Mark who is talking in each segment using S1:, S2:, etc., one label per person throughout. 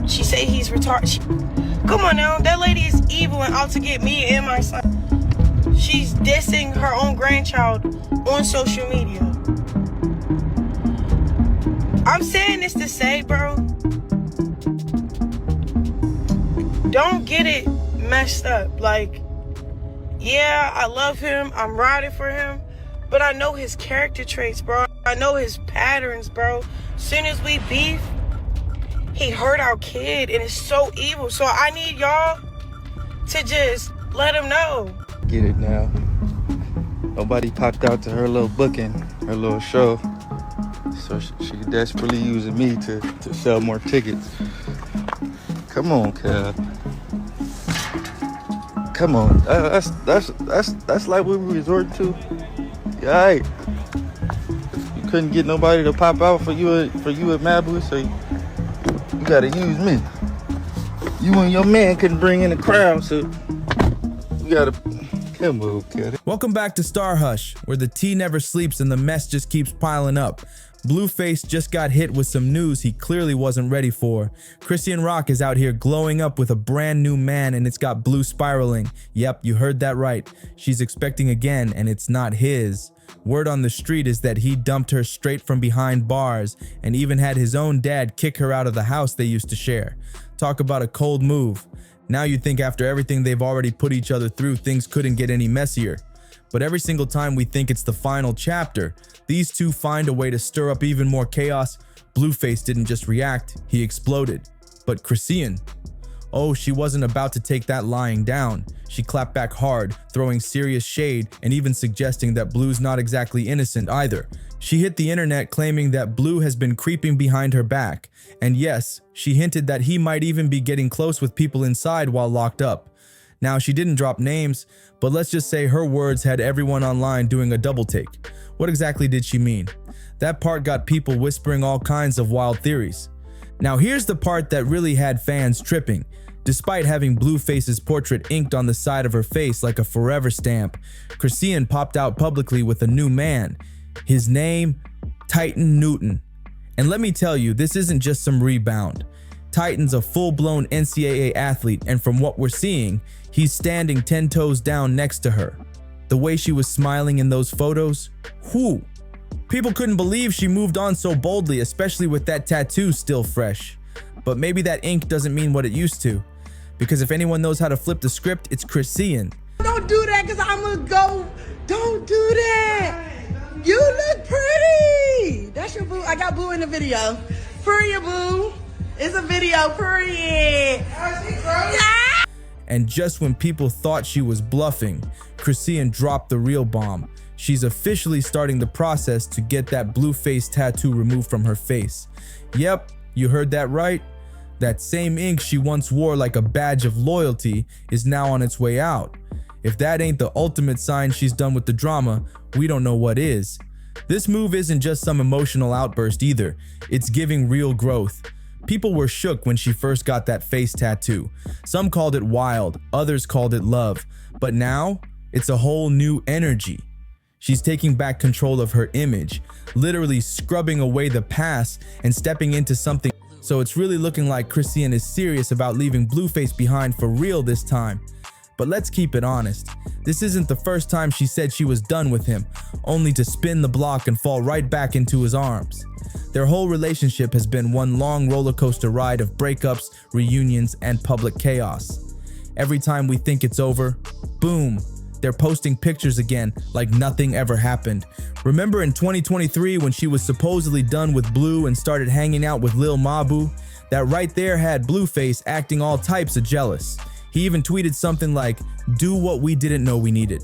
S1: She say he's retarded. Come on now, that lady is evil and out to get me and my son. She's dissing her own grandchild on social media. I'm saying this to say, bro, don't get it messed up. Like, yeah, I love him, I'm riding for him, but I know his character traits, bro. I know his patterns, bro. Soon as we beef, he hurt our kid, and it's so evil. So I need y'all to just let him know.
S2: Get it now. Nobody popped out to her little booking, her little show. So she desperately using me to sell more tickets. Come on, Kev. Come on. That's like what we resort to. Yeah, right. You couldn't get nobody to pop out for you at Malibu, so you gotta use me. You and your man couldn't bring in a crowd, so you gotta come on, kid.
S3: Welcome back to StarHush, where the tea never sleeps and the mess just keeps piling up. Blueface just got hit with some news he clearly wasn't ready for. Chrisean Rock is out here glowing up with a brand new man, and it's got Blue spiraling. Yep, you heard that right. She's expecting again, and it's not his. Word on the street is that he dumped her straight from behind bars and even had his own dad kick her out of the house they used to share. Talk about a cold move. Now you'd think after everything they've already put each other through, things couldn't get any messier. But every single time we think it's the final chapter, these two find a way to stir up even more chaos. Blueface didn't just react, he exploded. But Chrisean, oh, she wasn't about to take that lying down. She clapped back hard, throwing serious shade and even suggesting that Blue's not exactly innocent either. She hit the internet claiming that Blue has been creeping behind her back. And yes, she hinted that he might even be getting close with people inside while locked up. Now, she didn't drop names, but let's just say her words had everyone online doing a double take. What exactly did she mean? That part got people whispering all kinds of wild theories. Now, here's the part that really had fans tripping. Despite having Blueface's portrait inked on the side of her face like a forever stamp, Chrisean popped out publicly with a new man. His name, Titan Newton. And let me tell you, this isn't just some rebound. Titan's a full-blown NCAA athlete, and from what we're seeing, he's standing 10 toes down next to her. The way she was smiling in those photos, whew. People couldn't believe she moved on so boldly, especially with that tattoo still fresh. But maybe that ink doesn't mean what it used to. Because if anyone knows how to flip the script, it's Chrisean.
S1: Don't do that, because I'm going to go. Don't do that. You look pretty. That's your boo. I got boo in the video. Period, boo. It's a video, period. Yeah.
S3: And just when people thought she was bluffing, Chrisean dropped the real bomb. She's officially starting the process to get that Blueface tattoo removed from her face. Yep, you heard that right. That same ink she once wore like a badge of loyalty is now on its way out. If that ain't the ultimate sign she's done with the drama, we don't know what is. This move isn't just some emotional outburst either. It's giving real growth. People were shook when she first got that face tattoo. Some called it wild, others called it love. But now, it's a whole new energy. She's taking back control of her image, literally scrubbing away the past and stepping into something. So it's really looking like Chrisean is serious about leaving Blueface behind for real this time. But let's keep it honest. This isn't the first time she said she was done with him, only to spin the block and fall right back into his arms. Their whole relationship has been one long roller coaster ride of breakups, reunions, and public chaos. Every time we think it's over, boom, they're posting pictures again like nothing ever happened. Remember in 2023 when she was supposedly done with Blue and started hanging out with Lil Mabu? That right there had Blueface acting all types of jealous. He even tweeted something like, "Do what we didn't know we needed."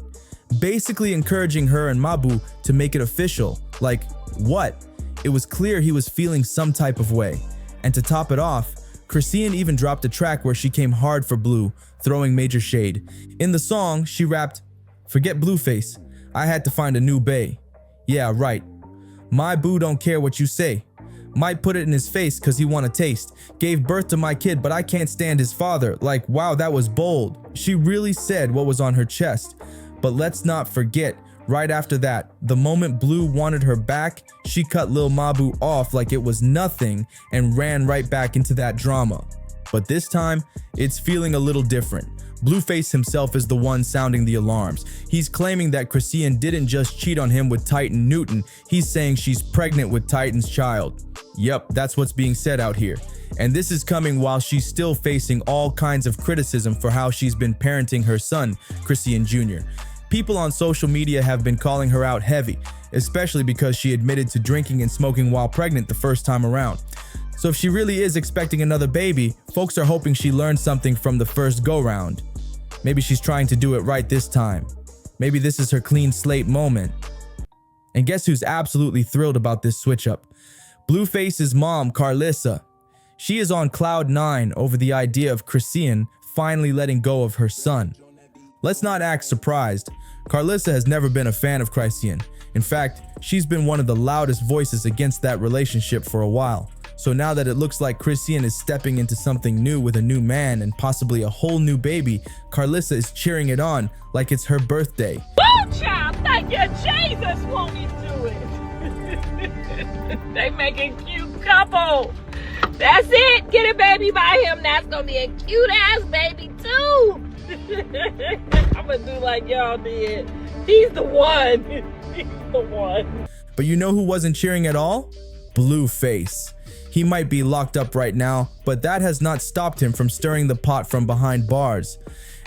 S3: Basically encouraging her and Mabu to make it official. Like, what? It was clear he was feeling some type of way. And to top it off, Chrisean even dropped a track where she came hard for Blue, throwing major shade. In the song, she rapped, "Forget Blueface, I had to find a new bae. Yeah, right. My boo don't care what you say. Might put it in his face cause he want a taste. Gave birth to my kid, but I can't stand his father." Like, wow, that was bold. She really said what was on her chest. But let's not forget, Right after that, the moment Blue wanted her back, she cut Lil Mabu off like it was nothing and ran right back into that drama. But this time, it's feeling a little different. Blueface himself is the one sounding the alarms. He's claiming that Chrisean didn't just cheat on him with Titan Newton, he's saying she's pregnant with Titan's child. Yep, that's what's being said out here. And this is coming while she's still facing all kinds of criticism for how she's been parenting her son, Chrisean Jr. People on social media have been calling her out heavy, especially because she admitted to drinking and smoking while pregnant the first time around. So if she really is expecting another baby, folks are hoping she learned something from the first go-round. Maybe she's trying to do it right this time. Maybe this is her clean slate moment. And guess who's absolutely thrilled about this switch up? Blueface's mom, Carlissa. She is on cloud 9 over the idea of Chrisean finally letting go of her son. Let's not act surprised. Carlissa has never been a fan of Chrisean. In fact, she's been one of the loudest voices against that relationship for a while. So now that it looks like Chrisean is stepping into something new with a new man and possibly a whole new baby, Carlissa is cheering it on like it's her birthday.
S4: Woo, child, thank you, Jesus, won't he do it? They make a cute couple. That's it, get a baby by him. That's gonna be a cute ass baby too. I'm gonna do like y'all did. He's the one. He's the one.
S3: But you know who wasn't cheering at all? Blueface. He might be locked up right now, but that has not stopped him from stirring the pot from behind bars.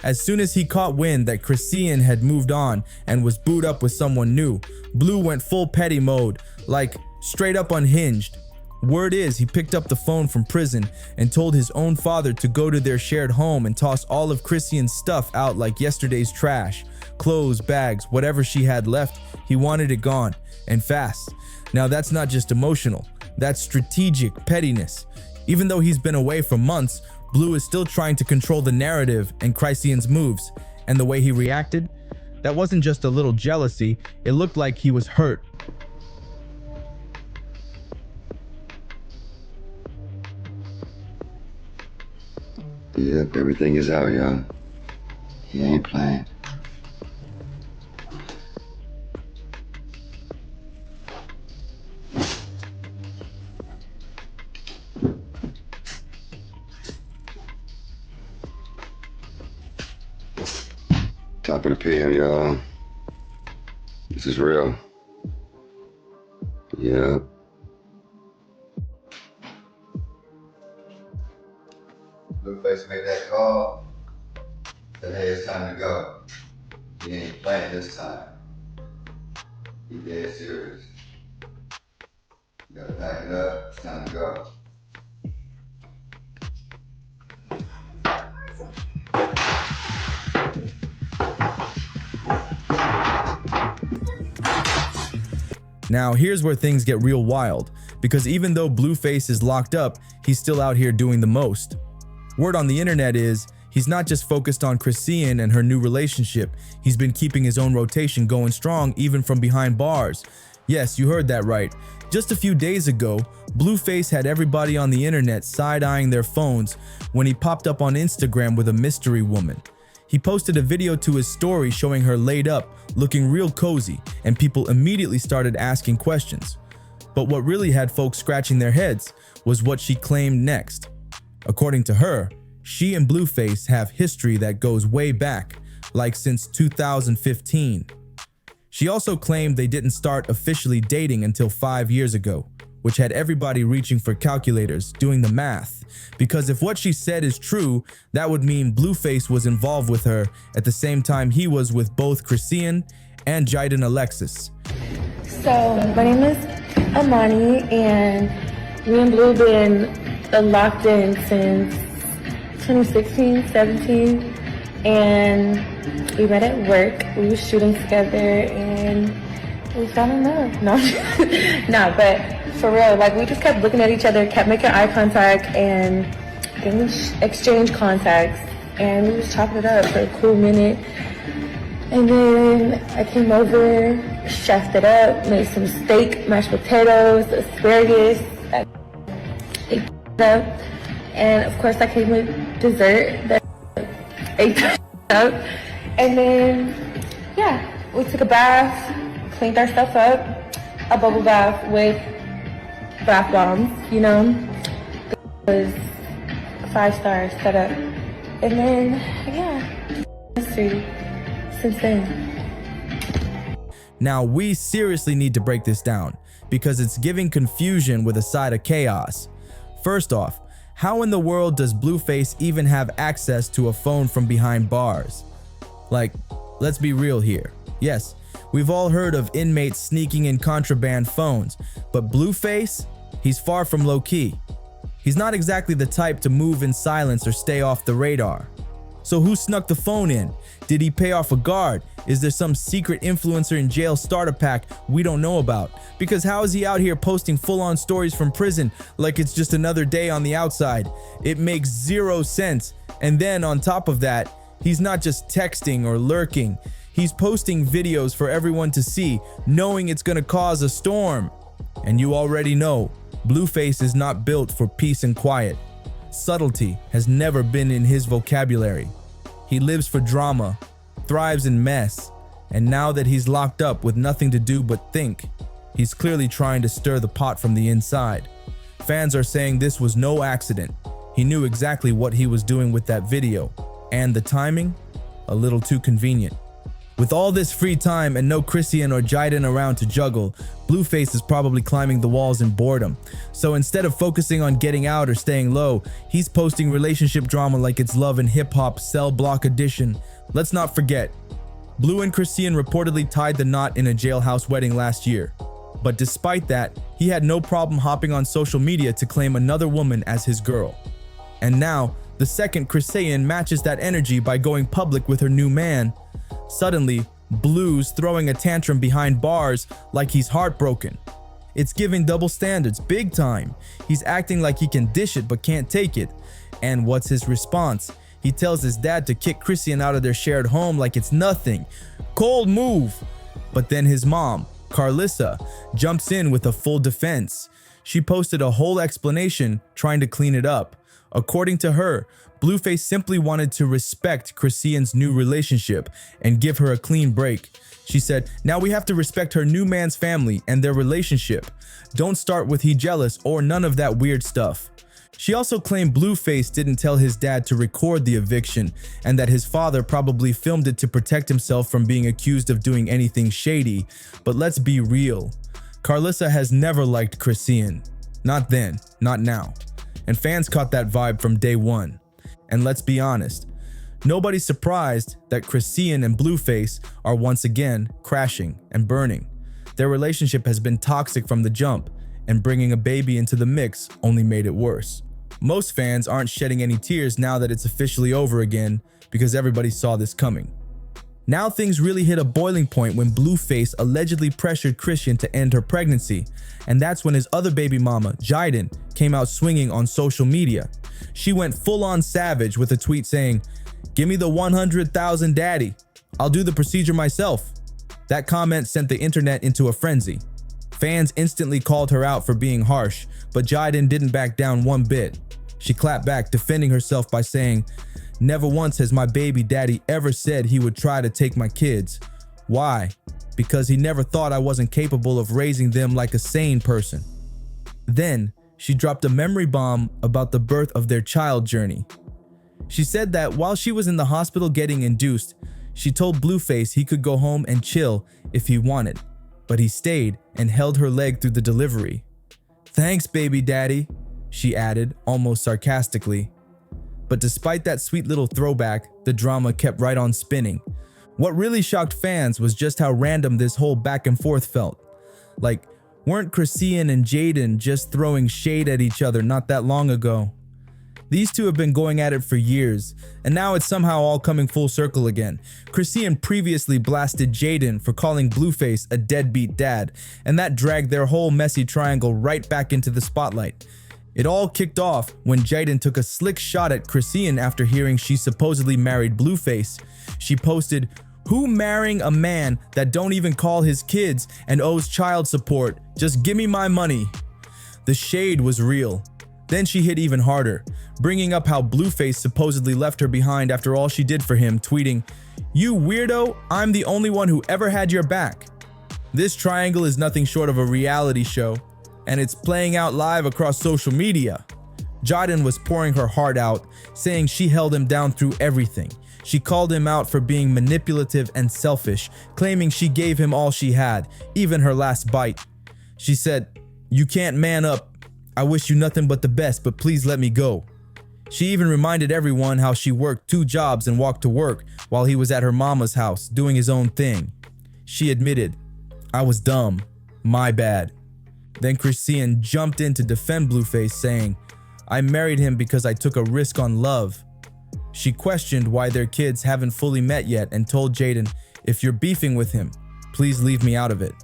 S3: As soon as he caught wind that Chrisean had moved on and was booed up with someone new, Blue went full petty mode, like straight up unhinged. Word is he picked up the phone from prison and told his own father to go to their shared home and toss all of Chrisean's stuff out like yesterday's trash. Clothes, bags, whatever she had left, he wanted it gone, and fast. Now that's not just emotional, that's strategic pettiness. Even though he's been away for months, Blue is still trying to control the narrative and Chrisean's moves. And the way he reacted, that wasn't just a little jealousy, it looked like he was hurt.
S5: Yep, everything is out, y'all. He ain't playing. Top of the PM, y'all. This is real. Yep. Blueface made that call. Said, hey, it's time to go. He ain't playing this time. He dead serious. You gotta pack it up. It's time to go.
S3: Now here's where things get real wild, because even though Blueface is locked up, he's still out here doing the most. Word on the internet is, he's not just focused on Chrisean and her new relationship, he's been keeping his own rotation going strong even from behind bars. Yes, you heard that right. Just a few days ago, Blueface had everybody on the internet side-eyeing their phones when he popped up on Instagram with a mystery woman. He posted a video to his story showing her laid up, looking real cozy, and people immediately started asking questions. But what really had folks scratching their heads was what she claimed next. According to her, she and Blueface have history that goes way back, like since 2015. She also claimed they didn't start officially dating until 5 years ago, which had everybody reaching for calculators, doing the math. Because if what she said is true, that would mean Blueface was involved with her at the same time he was with both Chrisean and Jaden Alexis.
S6: So, my name is Amani, and me and Blue been locked in since 2016, 17, and we met at work. We were shooting together, and we fell in love. No, no, but for real, like we just kept looking at each other, kept making eye contact, and then we exchanged contacts, and we was chopping it up for a cool minute. And then I came over, chefed it up, made some steak, mashed potatoes, asparagus, I ate it up, and of course I came with dessert that ate it up, and then yeah, we took a bath. cleaned our stuff up, a bubble bath with bath bombs, you know. It was 5-star setup. And then, yeah, history since then.
S3: Now, we seriously need to break this down because it's giving confusion with a side of chaos. First off, how in the world does Blueface even have access to a phone from behind bars? Like, let's be real here. Yes, we've all heard of inmates sneaking in contraband phones, but Blueface, he's far from low-key. He's not exactly the type to move in silence or stay off the radar. So who snuck the phone in? Did he pay off a guard? Is there some secret influencer in jail starter pack we don't know about? Because how is he out here posting full-on stories from prison like it's just another day on the outside? It makes zero sense. And then on top of that, he's not just texting or lurking. He's posting videos for everyone to see, knowing it's gonna cause a storm. And you already know, Blueface is not built for peace and quiet. Subtlety has never been in his vocabulary. He lives for drama, thrives in mess, and now that he's locked up with nothing to do but think, he's clearly trying to stir the pot from the inside. Fans are saying this was no accident. He knew exactly what he was doing with that video, and the timing, a little too convenient. With all this free time and no Chrisean or Jaiden around to juggle, Blueface is probably climbing the walls in boredom. So instead of focusing on getting out or staying low, he's posting relationship drama like it's Love and Hip Hop Cell Block Edition. Let's not forget, Blue and Chrisean reportedly tied the knot in a jailhouse wedding last year. But despite that, he had no problem hopping on social media to claim another woman as his girl. And now, the second Chrisean matches that energy by going public with her new man. Suddenly, Blue's throwing a tantrum behind bars like he's heartbroken. It's giving double standards, big time. He's acting like he can dish it but can't take it. And what's his response? He tells his dad to kick Chrisean out of their shared home like it's nothing. Cold move. But then his mom, Carlissa, jumps in with a full defense. She posted a whole explanation trying to clean it up. According to her, Blueface simply wanted to respect Chrisean's new relationship and give her a clean break. She said, now we have to respect her new man's family and their relationship. Don't start with he jealous or none of that weird stuff. She also claimed Blueface didn't tell his dad to record the eviction and that his father probably filmed it to protect himself from being accused of doing anything shady. But let's be real. Carlissa has never liked Chrisean. Not then, not now. And fans caught that vibe from day one. And let's be honest, nobody's surprised that Chrisean and Blueface are once again crashing and burning. Their relationship has been toxic from the jump, and bringing a baby into the mix only made it worse. Most fans aren't shedding any tears now that it's officially over again because everybody saw this coming. Now things really hit a boiling point when Blueface allegedly pressured Chrisean to end her pregnancy, and that's when his other baby mama, Jaiden, came out swinging on social media. She went full-on savage with a tweet saying, "Give me the 100,000 daddy. I'll do the procedure myself." That comment sent the internet into a frenzy. Fans instantly called her out for being harsh, but Jaiden didn't back down one bit. She clapped back, defending herself by saying, "Never once has my baby daddy ever said he would try to take my kids. Why? Because he never thought I wasn't capable of raising them like a sane person." Then, she dropped a memory bomb about the birth of their child journey. She said that while she was in the hospital getting induced, she told Blueface he could go home and chill if he wanted, but he stayed and held her leg through the delivery. "Thanks, baby daddy," she added, almost sarcastically. But despite that sweet little throwback, the drama kept right on spinning. What really shocked fans was just how random this whole back and forth felt. Like, weren't Chrisean and Jaiden just throwing shade at each other not that long ago? These two have been going at it for years, and now it's somehow all coming full circle again. Chrisean previously blasted Jaiden for calling Blueface a deadbeat dad, and that dragged their whole messy triangle right back into the spotlight. It all kicked off when Jaiden took a slick shot at Chrisean after hearing she supposedly married Blueface. She posted, "Who marrying a man that don't even call his kids and owes child support? Just give me my money." The shade was real. Then she hit even harder, bringing up how Blueface supposedly left her behind after all she did for him, tweeting, "You weirdo, I'm the only one who ever had your back." This triangle is nothing short of a reality show, and it's playing out live across social media. Jayden was pouring her heart out, saying she held him down through everything. She called him out for being manipulative and selfish, claiming she gave him all she had, even her last bite. She said, "You can't man up. I wish you nothing but the best, but please let me go." She even reminded everyone how she worked 2 jobs and walked to work while he was at her mama's house doing his own thing. She admitted, "I was dumb. My bad." Then Chrisean jumped in to defend Blueface, saying, "I married him because I took a risk on love." She questioned why their kids haven't fully met yet and told Jayden, "If you're beefing with him, please leave me out of it."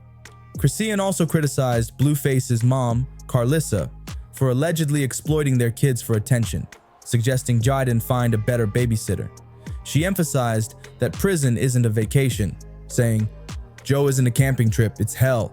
S3: Chrisean also criticized Blueface's mom, Carlissa, for allegedly exploiting their kids for attention, suggesting Jayden find a better babysitter. She emphasized that prison isn't a vacation, saying, "Joe isn't a camping trip, it's hell."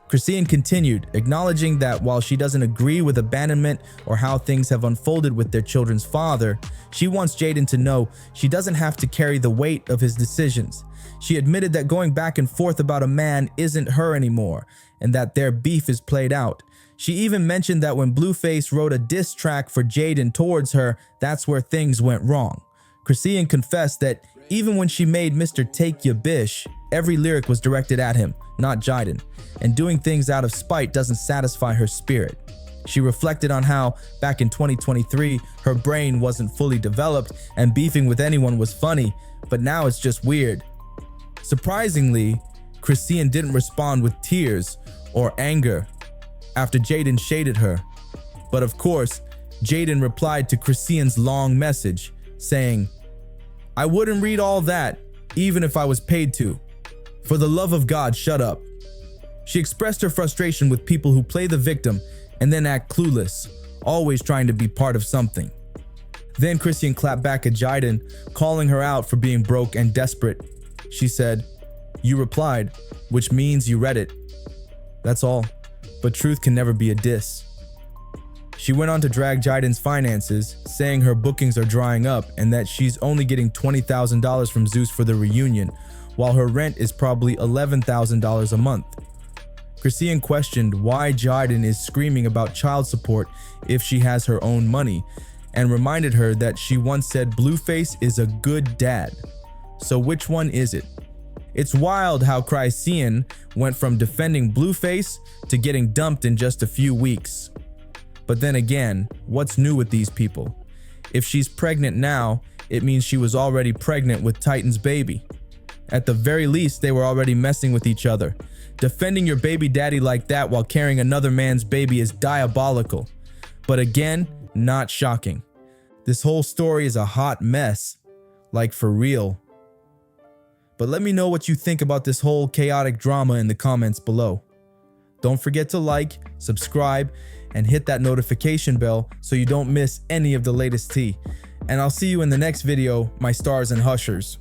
S3: Chrisean continued, acknowledging that while she doesn't agree with abandonment or how things have unfolded with their children's father, she wants Jayden to know she doesn't have to carry the weight of his decisions. She admitted that going back and forth about a man isn't her anymore, and that their beef is played out. She even mentioned that when Blueface wrote a diss track for Jayden towards her, that's where things went wrong. Chrisean confessed that even when she made Mr. Take Ya Bish, every lyric was directed at him, not Jayden, and doing things out of spite doesn't satisfy her spirit. She reflected on how, back in 2023, her brain wasn't fully developed and beefing with anyone was funny, but now it's just weird. Surprisingly, Chrisean didn't respond with tears or anger after Jayden shaded her. But of course, Jayden replied to Chrisean's long message, saying, "I wouldn't read all that, even if I was paid to. For the love of God, shut up." She expressed her frustration with people who play the victim and then act clueless, always trying to be part of something. Then Chrisean clapped back at Jayden, calling her out for being broke and desperate. She said, "You replied, which means you read it. That's all. But truth can never be a diss." She went on to drag Jayden's finances, saying her bookings are drying up and that she's only getting $20,000 from Zeus for the reunion, while her rent is probably $11,000 a month. Chrisean questioned why Jayden is screaming about child support if she has her own money, and reminded her that she once said Blueface is a good dad. So which one is it? It's wild how Chrisean went from defending Blueface to getting dumped in just a few weeks. But then again, what's new with these people? If she's pregnant now, it means she was already pregnant with Titan's baby. At the very least, they were already messing with each other. Defending your baby daddy like that while carrying another man's baby is diabolical. But again, not shocking. This whole story is a hot mess. Like for real. But let me know what you think about this whole chaotic drama in the comments below. Don't forget to like, subscribe, and hit that notification bell so you don't miss any of the latest tea. And I'll see you in the next video, my stars and hushers.